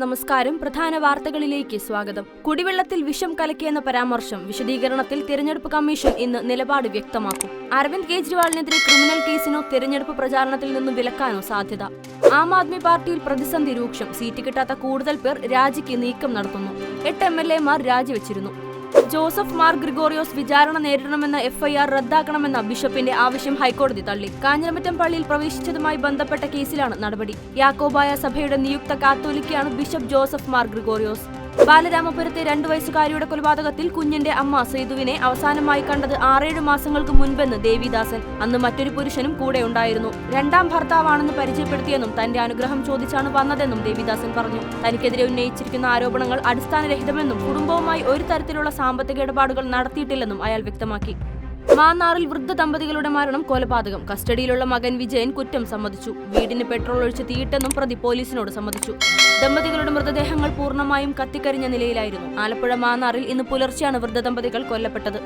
നമസ്കാരം. പ്രധാന വാർത്തകളിലേക്ക് സ്വാഗതം. കുടിവെള്ളത്തിൽ വിഷം കലക്കിയെന്ന പരാമർശം വിശദീകരണത്തിൽ തിരഞ്ഞെടുപ്പ് കമ്മീഷൻ ഇന്ന് നിലപാട് വ്യക്തമാക്കും. അരവിന്ദ് കെജ്രിവാളിനെതിരെ ക്രിമിനൽ കേസിനോ തിരഞ്ഞെടുപ്പ് പ്രചാരണത്തിൽ നിന്നും വിലക്കാനോ സാധ്യത. ആം ആദ്മി പാർട്ടിയിൽ പ്രതിസന്ധി രൂക്ഷം. സീറ്റ് കിട്ടാത്ത കൂടുതൽ പേർ രാജിക്ക് നീക്കം നടത്തുന്നു. 8 MLA-മാർ രാജിവെച്ചിരുന്നു. ജോസഫ് മാർ ഗ്രിഗോറിയോസ് വിചാരണ നേരിടണമെന്ന FIR റദ്ദാക്കണമെന്ന ബിഷപ്പിന്റെ ആവശ്യം ഹൈക്കോടതി തള്ളി. കാഞ്ഞിരമറ്റം പള്ളിയിൽ പ്രവേശിച്ചതുമായി ബന്ധപ്പെട്ട കേസിലാണ് നടപടി. യാക്കോബായ സഭയുടെ നിയുക്ത കാത്തോലിക്കയാണ് ബിഷപ്പ് ജോസഫ് മാർ ഗ്രിഗോറിയോസ്. ബാലരാമപുരത്തെ 2 വയസ്സുകാരിയുടെ കൊലപാതകത്തിൽ കുഞ്ഞിന്റെ അമ്മ സേതുവിനെ അവസാനമായി കണ്ടത് 6-7 മാസങ്ങൾക്ക് മുൻപെന്ന് ദേവിദാസൻ. അന്ന് മറ്റൊരു പുരുഷനും കൂടെ ഉണ്ടായിരുന്നു. 2ാം ഭർത്താവാണെന്ന് പരിചയപ്പെടുത്തിയെന്നും തന്റെ അനുഗ്രഹം ചോദിച്ചാണ് വന്നതെന്നും ദേവിദാസൻ പറഞ്ഞു. തനിക്കെതിരെ ഉന്നയിച്ചിരിക്കുന്ന ആരോപണങ്ങൾ അടിസ്ഥാനരഹിതമെന്നും കുടുംബവുമായി ഒരു തരത്തിലുള്ള സാമ്പത്തിക ഇടപാടുകൾ നടത്തിയിട്ടില്ലെന്നും അയാൾ വ്യക്തമാക്കി. മാന്നാറിൽ വൃദ്ധ ദമ്പതികളുടെ മരണം കൊലപാതകം. കസ്റ്റഡിയിലുള്ള മകൻ വിജയൻ കുറ്റം സമ്മതിച്ചു. വീടിന് പെട്രോൾ ഒഴിച്ച് തീയിട്ടെന്നും പ്രതി പോലീസിനോട് സമ്മതിച്ചു. ദമ്പതികളുടെ മൃതദേഹങ്ങൾ പൂർണ്ണമായും കത്തിക്കരിഞ്ഞ നിലയിലായിരുന്നു. ആലപ്പുഴ മാന്നാറിൽ ഇന്ന് പുലർച്ചെയാണ് വൃദ്ധ ദമ്പതികൾ കൊല്ലപ്പെട്ടത്.